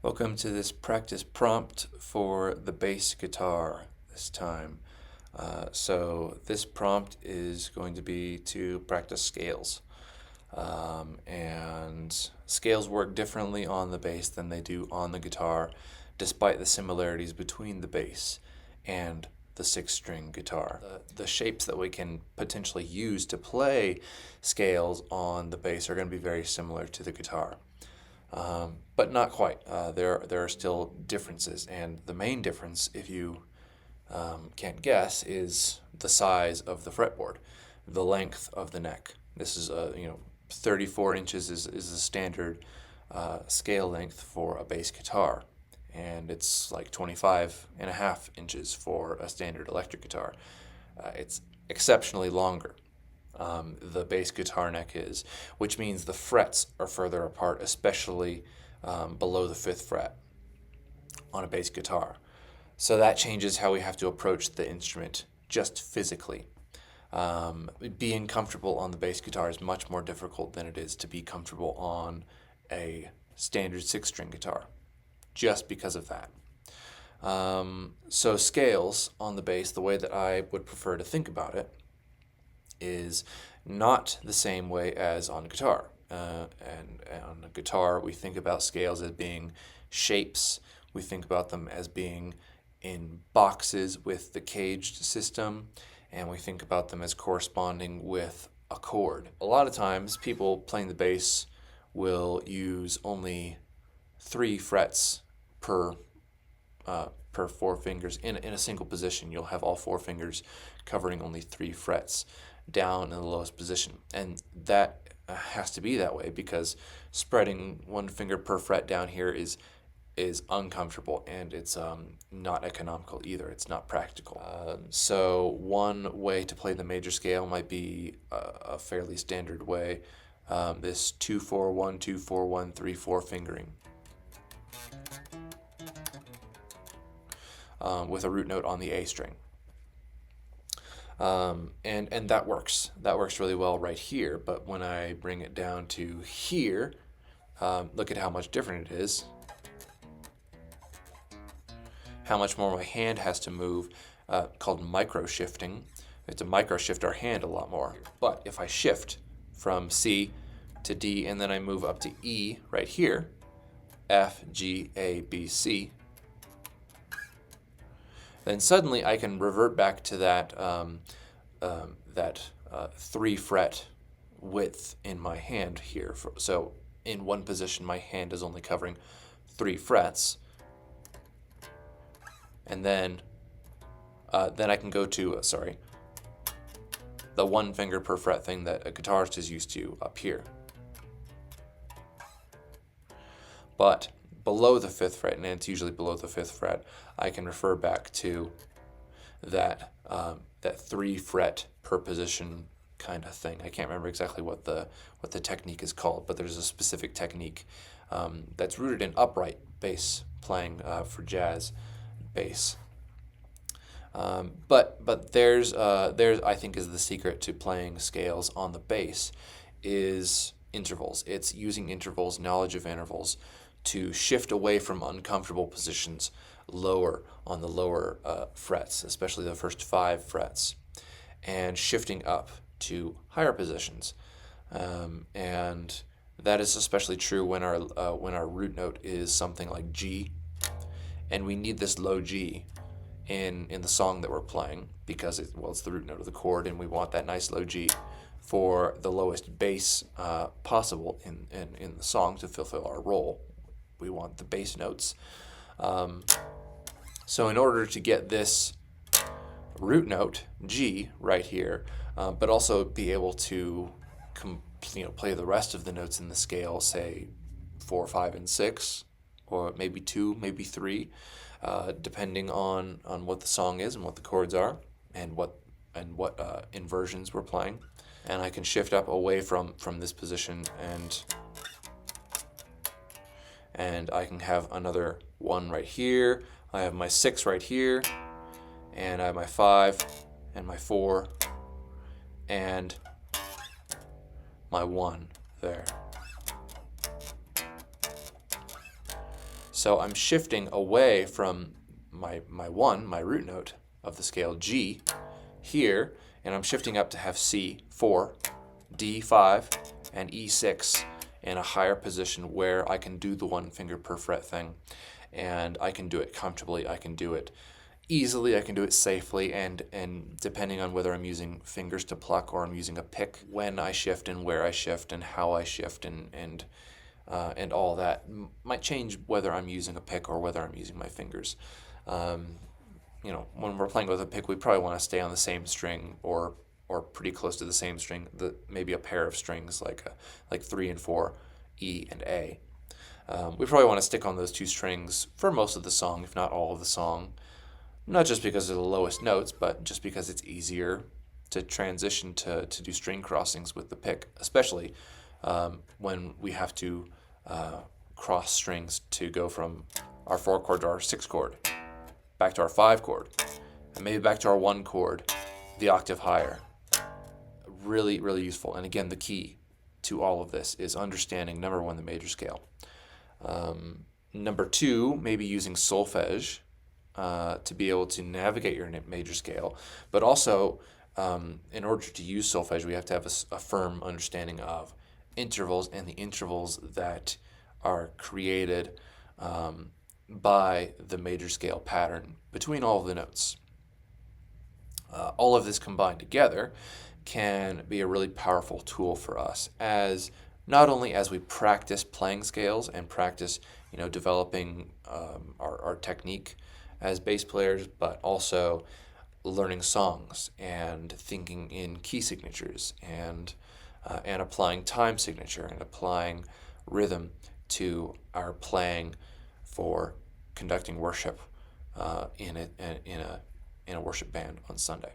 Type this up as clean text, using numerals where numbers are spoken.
Welcome to this practice prompt for the bass guitar this time. So this prompt is going to be to practice scales. And scales work differently on the bass than they do on the guitar, despite the similarities between the bass and the six-string guitar. The shapes that we can potentially use to play scales on the bass are going to be very similar to the guitar. But not quite. There are still differences, and the main difference, if you can't guess, is the size of the fretboard, the length of the neck. This is 34 inches is the standard scale length for a bass guitar, and it's like 25.5 inches for a standard electric guitar. It's exceptionally longer. The bass guitar neck is, which means the frets are further apart, especially below the 5th fret on a bass guitar. So that changes how we have to approach the instrument just physically. Being comfortable on the bass guitar is much more difficult than it is to be comfortable on a standard 6-string guitar, just because of that. So scales on the bass, the way that I would prefer to think about it, is not the same way as on guitar. And on a guitar, we think about scales as being shapes. We think about them as being in boxes with the caged system, and we think about them as corresponding with a chord. A lot of times, people playing the bass will use only 3 frets per 4 fingers in a single position. You'll have all 4 fingers covering only 3 frets down in the lowest position, and that has to be that way because spreading 1 finger per fret down here is uncomfortable, and it's not economical either. It's not practical. So one way to play the major scale might be a fairly standard way, this 2-4-1, 2-4-1, 3-4 fingering, with a root note on the A string. And that works. That works really well right here, but when I bring it down to here, look at how much different it is. How much more my hand has to move, called micro shifting. We have to micro shift our hand a lot more. But if I shift from C to D and then I move up to E right here, F, G, A, B, C, then suddenly I can revert back to that 3 fret width in my hand here. So in one position, my hand is only covering 3 frets, and then I can go to the 1 finger per fret thing that a guitarist is used to up here. But below the 5th fret, and it's usually below the 5th fret, I can refer back to that 3 fret per position kind of thing. I can't remember exactly what the technique is called, but there's a specific technique that's rooted in upright bass playing for jazz bass. But there's I think is the secret to playing scales on the bass is intervals. It's using intervals, knowledge of intervals, to shift away from uncomfortable positions lower on the lower frets, especially the first 5 frets, and shifting up to higher positions. And that is especially true when our root note is something like G, and we need this low G in the song that we're playing because it's the root note of the chord, and we want that nice low G for the lowest bass possible in the song to fulfill our role. We want the bass notes. So in order to get this root note, G, right here, but also be able to play the rest of the notes in the scale, say 4, 5, and 6, or maybe 2, maybe 3, depending on what the song is and what the chords are and what inversions we're playing. And I can shift up away from this position, and I can have another 1 right here. I have my 6 right here, and I have my 5 and my 4 and my 1 there. So I'm shifting away from my root note of the scale G here, and I'm shifting up to have C4, D5, and E6 in a higher position where I can do the 1 finger per fret thing, and I can do it comfortably, I can do it easily, I can do it safely, and depending on whether I'm using fingers to pluck or I'm using a pick, when I shift and where I shift and how I shift and all that might change whether I'm using a pick or whether I'm using my fingers. When we're playing with a pick, we probably want to stay on the same string or pretty close to the same string, maybe a pair of strings like 3 and 4, E and A. We probably want to stick on those 2 strings for most of the song, if not all of the song. Not just because they're the lowest notes, but just because it's easier to transition to do string crossings with the pick, especially when we have to cross strings to go from our 4 chord to our 6 chord, back to our 5 chord, and maybe back to our 1 chord, the octave higher. Really, really useful. And again, the key to all of this is understanding, number 1, the major scale. Number 2, maybe using solfege to be able to navigate your major scale, but also in order to use solfege, we have to have a firm understanding of intervals and the intervals that are created by the major scale pattern between all of the notes. All of this combined together can be a really powerful tool for us, as not only as we practice playing scales and practice developing our technique as bass players, but also learning songs and thinking in key signatures and applying time signature and applying rhythm to our playing for conducting worship in a worship band on Sunday.